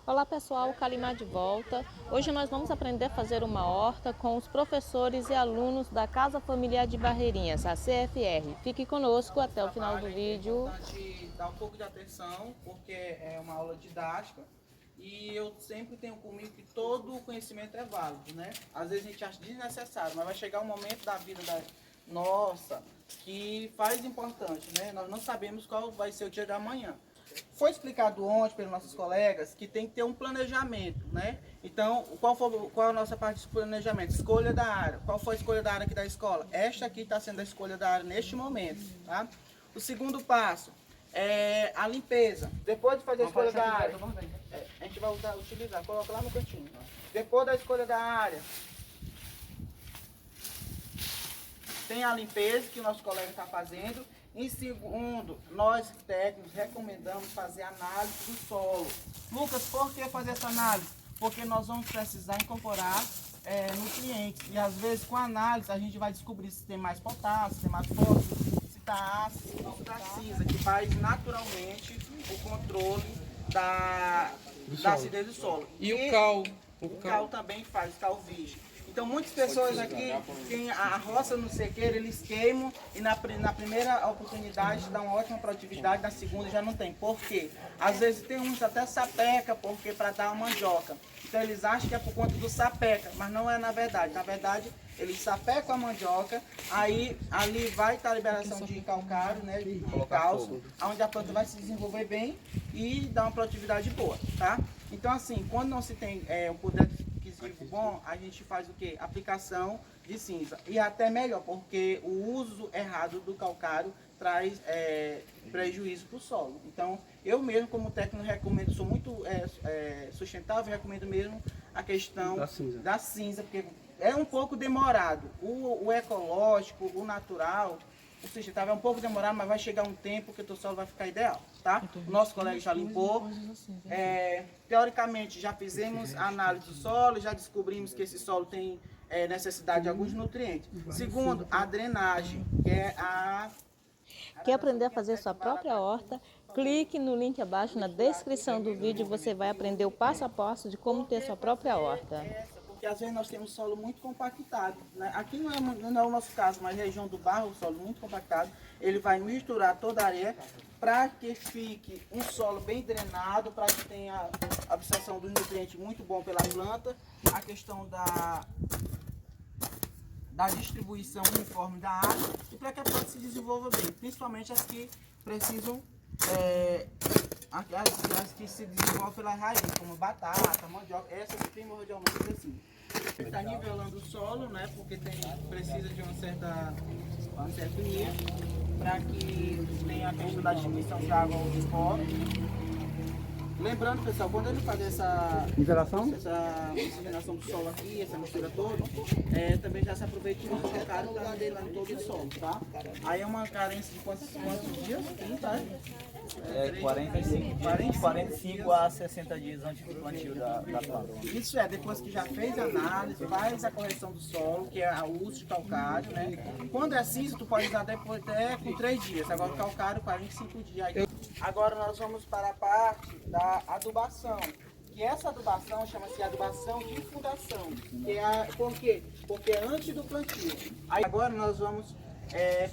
Olá pessoal, Calimar de volta. Hoje nós vamos aprender a fazer uma horta com os professores e alunos da Casa Familiar de Barreirinhas, a CFR. Fique conosco até o final do vídeo. É importante dar um pouco de atenção, porque é uma aula didática e eu sempre tenho comigo que todo o conhecimento é válido, né? Às vezes a gente acha desnecessário, mas vai chegar um momento da vida nossa que faz importante, né? Nós não sabemos qual vai ser o dia da manhã. Foi explicado ontem pelos nossos colegas que tem que ter um planejamento, né? Então, qual é a nossa parte de planejamento? Escolha da área. Qual foi a escolha da área aqui da escola? Esta aqui está sendo a escolha da área neste momento, tá? O segundo passo é a limpeza. Depois de fazer a escolha da área, a gente vai utilizar, coloca lá no cantinho. Depois da escolha da área, tem a limpeza que o nosso colega está fazendo. Em segundo, nós técnicos recomendamos fazer análise do solo. Lucas, por que fazer essa análise? Porque nós vamos precisar incorporar nutrientes. E às vezes com a análise a gente vai descobrir se tem mais potássio, se tem mais fósforo, se está ácido ou se está cinza, que faz naturalmente o controle da acidez do solo. E o cal? O cal também faz, cal virgem. Então muitas pessoas aqui têm a roça no sequeiro, eles queimam e na primeira oportunidade dá uma ótima produtividade, na segunda já não tem. Por quê? Às vezes tem uns até sapeca, porque para dar uma mandioca. Então eles acham que é por conta do sapeca, mas não é na verdade. Na verdade, eles sapecam a mandioca, aí ali vai estar a liberação de calcário, né, de cálcio, onde a planta vai se desenvolver bem e dar uma produtividade boa, tá? Então assim, quando não se tem um poder bom, a gente faz o que? Aplicação de cinza. E até melhor, porque o uso errado do calcário traz prejuízo para o solo. Então, eu mesmo como técnico recomendo, sou muito sustentável, recomendo mesmo a questão da cinza, porque é um pouco demorado. O ecológico, o natural, o sustentável é um pouco demorado, mas vai chegar um tempo que o teu solo vai ficar ideal, tá? O nosso colega já limpou. Teoricamente, já fizemos a análise do solo, já descobrimos que esse solo tem necessidade de alguns nutrientes. Segundo, a drenagem, que é a... Quer aprender a fazer sua própria horta? Clique no link abaixo na descrição do vídeo, você vai aprender o passo a passo de como ter sua própria horta. Porque às vezes nós temos solo muito compactado, né? Aqui não é o nosso caso, mas região do barro, o solo muito compactado, ele vai misturar toda a areia para que fique um solo bem drenado, para que tenha a absorção dos nutrientes muito bom pela planta, a questão da distribuição uniforme da água e para que a planta se desenvolva bem, principalmente as que precisam, as que se desenvolvem pela raiz, como batata, mandioca, essas primordialmente assim. Está nivelando o solo, né, porque precisa de uma certa nível para que tenha a questão da distribuição de água ao pó. Lembrando, pessoal, quando ele faz essa miscigenação do solo aqui, essa mistura toda, também já se aproveita o calcário para dele lá no todo do solo, tá? Aí é uma carência de quantos dias? 45 a 60 dias antes do plantio da planta. Isso depois que já fez a análise, faz a correção do solo, que é o uso de calcário, né? Quando é cinza, tu pode usar depois até com 3 dias, agora o calcário 45 dias. Agora nós vamos para a parte da adubação. Que essa adubação chama-se adubação de fundação. Por quê? Porque é antes do plantio. Aí agora nós vamos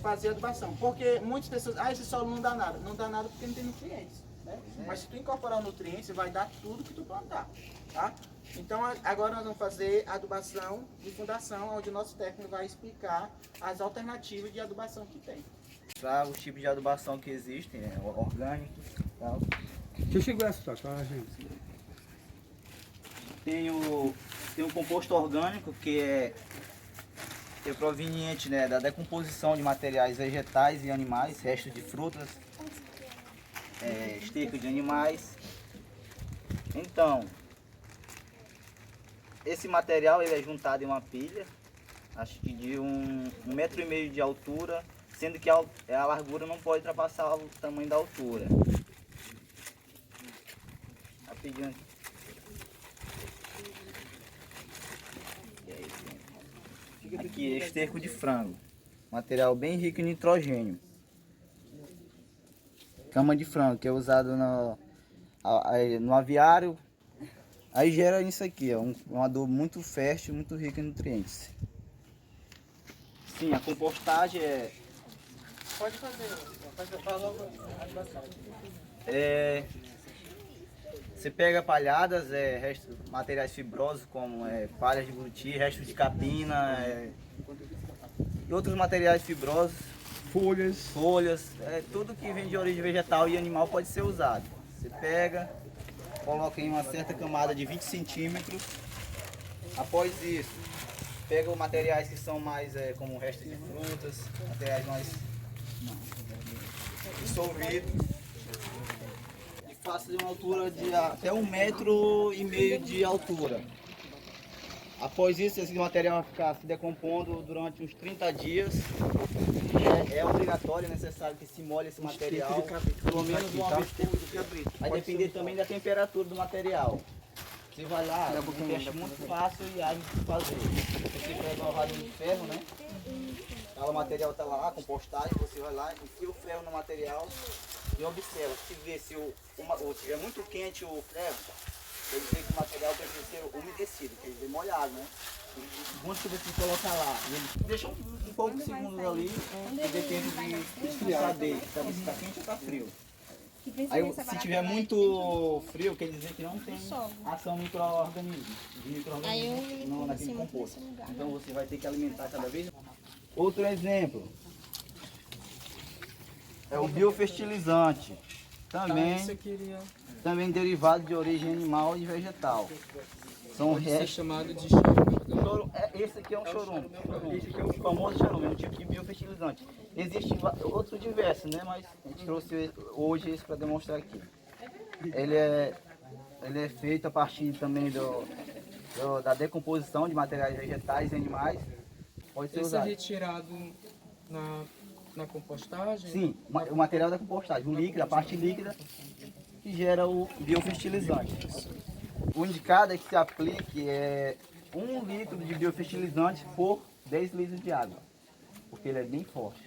fazer adubação. Porque muitas pessoas, esse solo não dá nada. Não dá nada porque não tem nutrientes, né? Mas se tu incorporar nutrientes, vai dar tudo que tu plantar, tá? Então agora nós vamos fazer adubação de fundação, onde o nosso técnico vai explicar as alternativas de adubação que tem. Os tipos de adubação que existem, orgânicos e tal. Deixa eu chegar essa pra gente. Tem o composto orgânico, que é proveniente, né, da decomposição de materiais vegetais e animais, restos de frutas, esterco de animais. Então, esse material ele é juntado em uma pilha, acho que de 1,5 metro de altura, sendo que a largura não pode ultrapassar o tamanho da altura. Rapidinho aqui. Aqui é esterco de frango, material bem rico em nitrogênio. Cama de frango, que é usado no aviário, Aí gera isso aqui, ó, um adubo muito fértil, muito rico em nutrientes. Sim, a compostagem é... Pode fazer logo a doação. Você pega palhadas, materiais fibrosos como palhas de buriti, restos de capina e outros materiais fibrosos, folhas, tudo que vem de origem vegetal e animal pode ser usado. Você pega, coloca em uma certa camada de 20 centímetros. Após isso, pega os materiais que são mais como restos de frutas, materiais mais dissolvidos. E faça de uma altura de até 1,5 metro de altura. Após isso, esse material vai ficar se decompondo durante uns 30 dias. É obrigatório, necessário que se molhe esse material, pelo menos uma vez por dia. Vai depender também da temperatura do material. Você vai lá, é um teste muito fácil e ágil de fazer. Você pega uma varinha de ferro, né? O material está lá, compostagem, você vai lá, enfia o ferro no material e observa. Se vê se tiver muito quente o ferro, quer dizer que o material precisa ser umedecido, quer dizer molhado, né? Quando que você coloca lá, ele deixa um pouco de segundos ali, que depende de esfriar dele, se está quente ou está frio. Aí, se tiver muito frio, quer dizer que não tem ação micro-organismo, naquele composto. Então você vai ter que alimentar cada vez mais. Outro exemplo é o biofertilizante, também derivado de origem animal e vegetal. São restos chamado de chorume. Esse aqui é um chorume, o famoso chorume, é um tipo de biofertilizante. Existem outros diversos, né? Mas a gente trouxe hoje esse para demonstrar aqui. Ele é feito a partir também da decomposição de materiais vegetais e animais. Pode ser usado. Esse é retirado na compostagem? Sim, o material da compostagem, o líquido, a parte líquida que gera o biofertilizante. O indicado é que se aplique 1 litro de biofertilizante por 10 litros de água, porque ele é bem forte.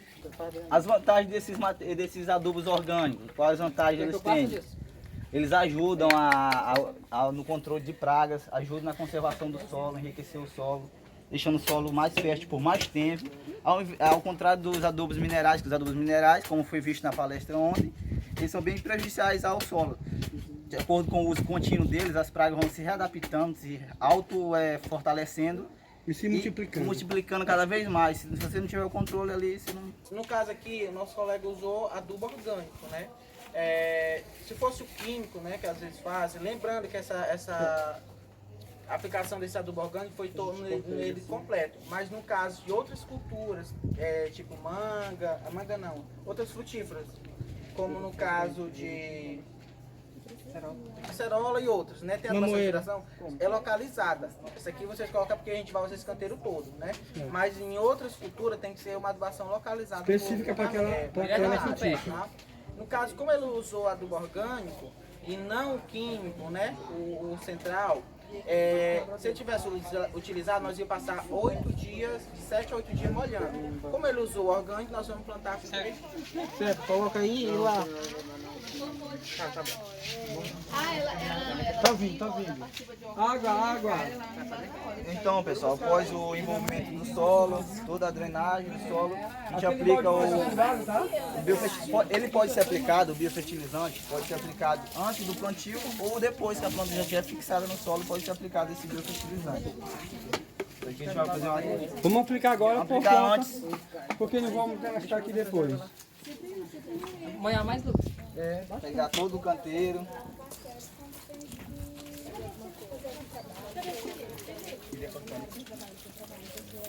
As vantagens desses adubos orgânicos, quais vantagens eles têm? Eles ajudam no controle de pragas, ajudam na conservação do solo, enriquecer o solo, deixando o solo mais fértil por mais tempo. Ao contrário dos adubos minerais, que os adubos minerais, como foi visto na palestra ontem, eles são bem prejudiciais ao solo. De acordo com o uso contínuo deles, as pragas vão se readaptando, se auto-fortalecendo E se multiplicando. multiplicando cada vez mais. Se você não tiver o controle ali, você não... No caso aqui, o nosso colega usou adubo orgânico, né? Se fosse o químico, né, que às vezes fazem, lembrando que essa aplicação desse adubo orgânico foi todo nele completo. Mas no caso de outras culturas, tipo outras frutíferas, como no caso de acerola e outros, né? Tem a adubação é localizada. Essa aqui vocês colocam porque a gente vai usar esse canteiro todo, né? Mas em outras culturas tem que ser uma adubação localizada. Específica para aquela frutífera. Tá? No caso, como ele usou adubo orgânico e não o químico, né? O central, se ele tivesse utilizado, nós ia passar 8 dias, de 7 a 8 dias molhando. Como ele usou o orgânico, nós vamos plantar aqui. Certo, coloca aí e lá. Tá bom. Tá vindo. Água. Então, pessoal, após o envolvimento do solo, toda a drenagem do solo, a gente aplica o biofertilizante. Ele pode ser aplicado, o biofertilizante pode ser aplicado antes do plantio ou depois que a planta já estiver fixada no solo, pode ser aplicado esse biofertilizante. A gente vai fazer uma... Vamos aplicar agora por aplicar conta, antes. porque não vamos gastar aqui depois. Molhar mais, Lucas? Pegar todo o canteiro.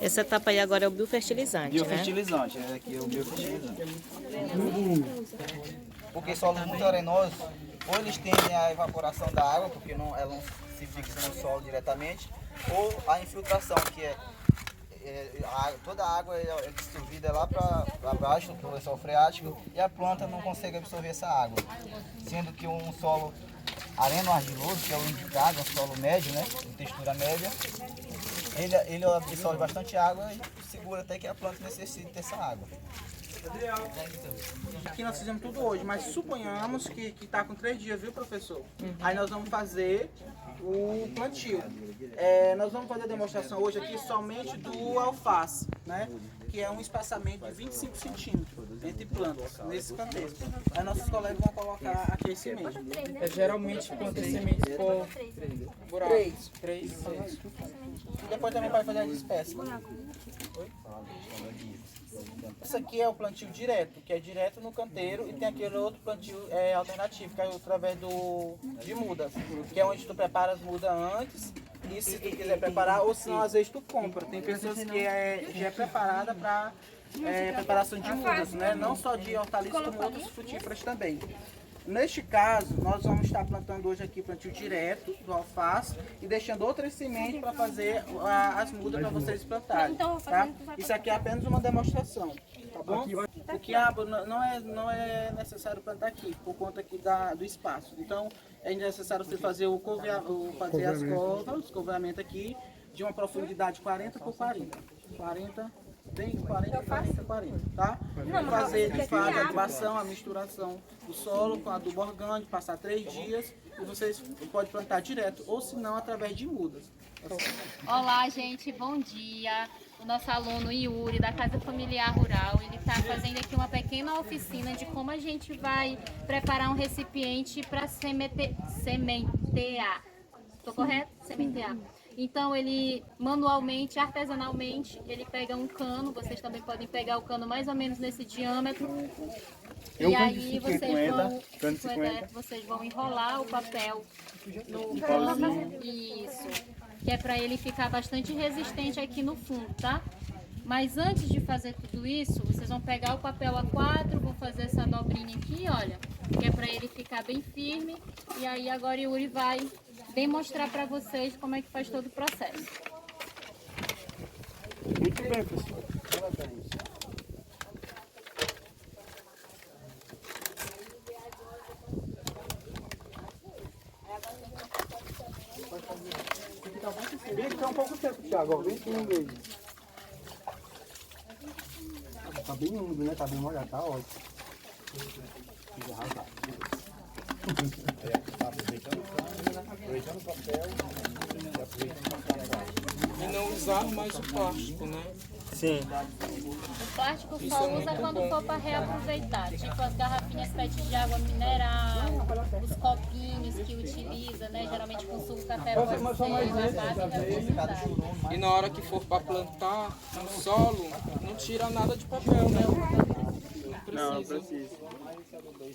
Essa etapa aí agora é o biofertilizante, Biofertilizante, aqui é o biofertilizante. Porque solos muito arenosos, ou eles tendem à evaporação da água, porque ela não se fixa no solo diretamente, ou a infiltração, que toda a água é dissolvida lá para baixo, no lençol freático, e a planta não consegue absorver essa água. Sendo que um solo areno-argiloso, que é o indicado, um solo médio, né, de textura média, ele absorve bastante água e segura até que a planta necessite dessa água. Aqui nós fizemos tudo hoje, mas suponhamos que está com 3 dias, viu, professor? Aí nós vamos fazer o plantio. Nós vamos fazer a demonstração hoje aqui somente do alface, né? Que é um espaçamento de 25 centímetros entre plantas, nesse canteiro. Aí nossos colegas vão colocar aqui esse semente. Geralmente quantas sementes por buraco? 3. E depois também vai fazer a espécie. Isso aqui é o plantio direto, que é direto no canteiro, e tem aquele outro plantio alternativo, que é através de mudas, que é onde tu prepara as mudas antes, e se tu quiser preparar, ou se não, às vezes tu compra. Tem pessoas que já é preparada para preparação de mudas, né? Não só de hortaliças, como outras frutíferas também. Neste caso, nós vamos estar plantando hoje aqui plantio direto do alface e deixando outras sementes para fazer as mudas para vocês plantarem. Tá? Isso aqui é apenas uma demonstração, tá bom? O quiabo não é necessário plantar aqui, por conta aqui do espaço. Então, é necessário você fazer as covas, o coveamento aqui, de uma profundidade 40 por 40. 40, tá? Fazer de fato a adubação, a misturação do solo com adubo orgânico, passar 3 dias e vocês podem plantar direto ou se não através de mudas. Olá, gente, bom dia. O nosso aluno Yuri, da Casa Familiar Rural, ele está fazendo aqui uma pequena oficina de como a gente vai preparar um recipiente para sementear. Estou correto? Sementear. Então ele manualmente, artesanalmente, ele pega um cano, vocês também podem pegar o cano mais ou menos nesse diâmetro. E aí vocês vão enrolar o papel no cano, isso, que é para ele ficar bastante resistente aqui no fundo, tá? Mas antes de fazer tudo isso, vocês vão pegar o papel A4, vão fazer essa dobrinha aqui, olha, que é para ele ficar bem firme. E aí agora o Yuri vai demonstrar para vocês como é que faz todo o processo. Muito bem, pessoal. Vem aqui um pouco tempo, Thiago. Vem aqui no meio. Tá bem úmido, né? Tá bem molhado, tá ótimo. E não usar mais o plástico, né? Sim. O plástico só usa quando for para reaproveitar, tipo as garrafinhas PET de água mineral, os copinhos que utiliza, né? Geralmente consumo café pode ser lavado e reaproveitar. E na hora que for para plantar no solo, não tira nada de papel, né? Não precisa.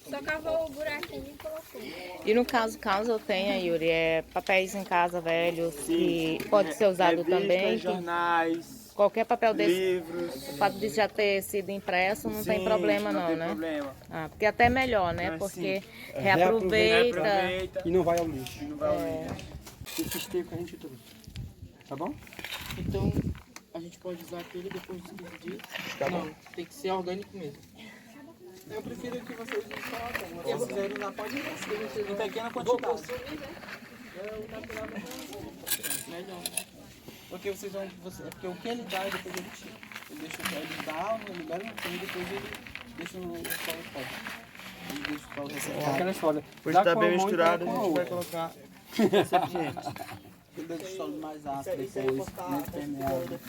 Só cavou o buraquinho e colocou. E no caso eu tenha, Yuri, papéis em casa velhos, que pode ser usado também. Jornais, Qualquer papel desse, livros. o fato de já ter sido impresso não tem problema não, tem né? problema. Ah, porque até melhor, né? Ah, Porque sim. reaproveita. E não vai ao lixo. Esses tempos que a gente trouxe. Tá bom? Então a gente pode usar aquele depois dos 15 dias? Não, tem que ser orgânico mesmo. Eu prefiro que vocês usem só se quiserem usar, pode usar. Em pequena quantidade. Melhor. Porque porque o que ele dá, depois ele tira. Ele deixa ele dá, ele libera um tempo, depois ele deixa no solo forte. Ele deixa o solo ressecar. Aquela história. Depois está bem misturado, a gente vai colocar recipiente. Ele deixa o solo mais ácido depois, mais permeável.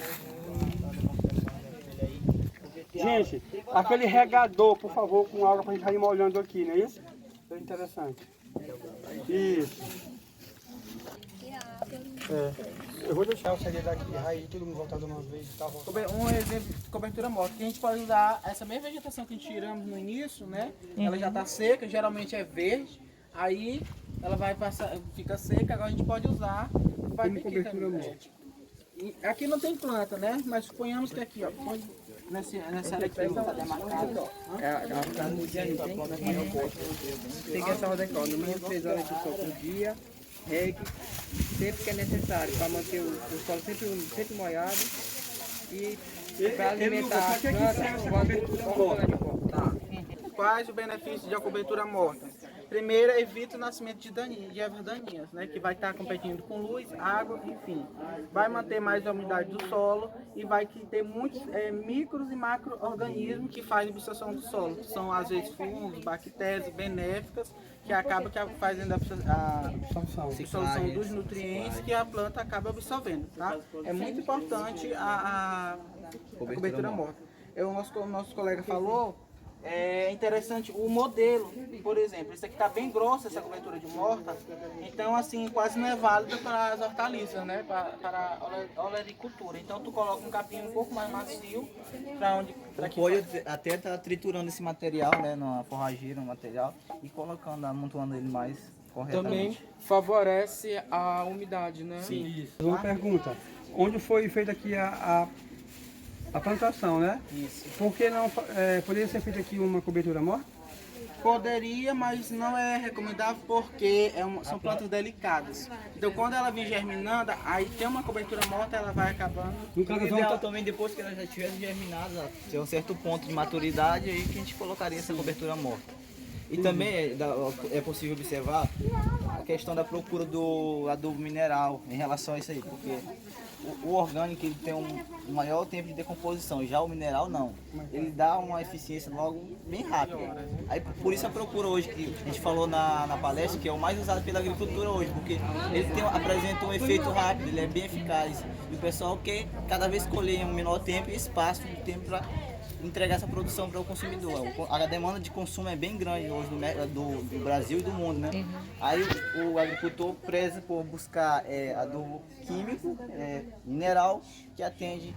Gente, aquele regador, por favor, com água pra gente ir molhando aqui, não é isso? É interessante. Isso. Eu vou deixar o CD daqui, aí todo mundo voltar de uma vez e tal. Um exemplo de cobertura morta, que a gente pode usar essa mesma vegetação que a gente tiramos no início, né? Ela já está seca, geralmente é verde, aí ela vai passar, fica seca, agora a gente pode usar. Como cobertura morta. Aqui não tem planta, né? Mas suponhamos que aqui, ó, nessa área aqui não está demarcada, ó. Tem que essa ordem, no mínimo 3 horas de sol por dia, regue, sempre que é necessário, para manter o solo sempre molhado e para alimentar as plantas, Quais os benefícios de a cobertura morta? Primeiro, evita o nascimento de ervas daninhas, né? Que vai estar competindo com luz, água, enfim. Vai manter mais a umidade do solo e vai ter muitos micros e macro-organismos que fazem a absorção do solo, que são às vezes fungos, bactérias benéficas, que acabam fazendo a absorção dos nutrientes que a planta acaba absorvendo, tá? É muito importante a cobertura morta. O nosso colega falou, é interessante o modelo, por exemplo, isso aqui está bem grosso, essa cobertura de morta, então assim, quase não é válida para as hortaliças, né, para a olericultura. Então tu coloca um capim um pouco mais macio, para que Pode até estar triturando esse material, né, na forrageira, no material, e colocando, amontoando ele mais corretamente. Também favorece a umidade, né? Sim. Uma pergunta. Onde foi feita aqui a plantação, né? Isso. Por que não poderia ser feita aqui uma cobertura morta? Poderia, mas não é recomendável porque são plantas delicadas. Então quando ela vem germinando, aí tem uma cobertura morta, ela vai acabando. No caso, O ideal também, depois que ela já estiver germinada, ter um certo ponto de maturidade, aí que a gente colocaria essa cobertura morta. E também é possível observar a questão da procura do adubo mineral em relação a isso aí, porque o orgânico ele tem um maior tempo de decomposição, já o mineral não. Ele dá uma eficiência logo bem rápida. Aí, por isso a procura hoje, que a gente falou na palestra, que é o mais usado pela agricultura hoje, porque ele apresenta um efeito rápido, ele é bem eficaz. E o pessoal quer cada vez colher em um menor tempo e espaço de tempo para entregar essa produção para o consumidor. A demanda de consumo é bem grande hoje do Brasil e do mundo, né? Aí o agricultor preza por buscar adubo químico, mineral, que atende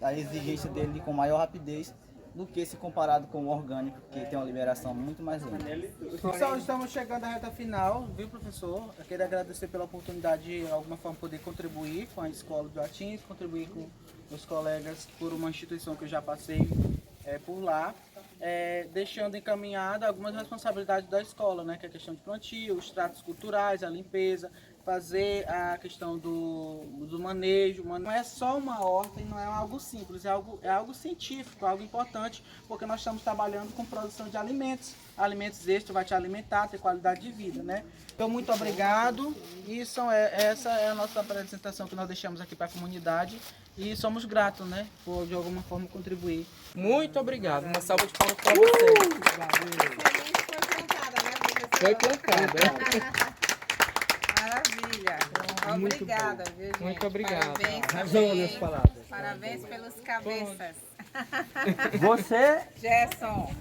a exigência dele com maior rapidez do que se comparado com o orgânico, que tem uma liberação muito mais lenta. Pessoal, estamos chegando à reta final, viu, professor? Eu queria agradecer pela oportunidade de, de alguma forma, poder contribuir com a Escola do Atins, contribuir com os colegas por uma instituição que eu já passei por lá, deixando encaminhada algumas responsabilidades da escola, né? Que é a questão de plantio, os tratos culturais, a limpeza, fazer a questão do manejo. Não é só uma horta e não é algo simples, é algo científico, algo importante, porque nós estamos trabalhando com produção de alimentos. Alimentos extras vai te alimentar, ter qualidade de vida, né? Então, muito obrigado. E essa é a nossa apresentação que nós deixamos aqui para a comunidade. E somos gratos, né? Por de alguma forma contribuir. Muito obrigado. Uma salva de palmas para vocês. Foi plantada. Maravilha. Obrigada, viu, gente? Muito obrigado. Parabéns, parabéns pelos cabeças. Você Gerson.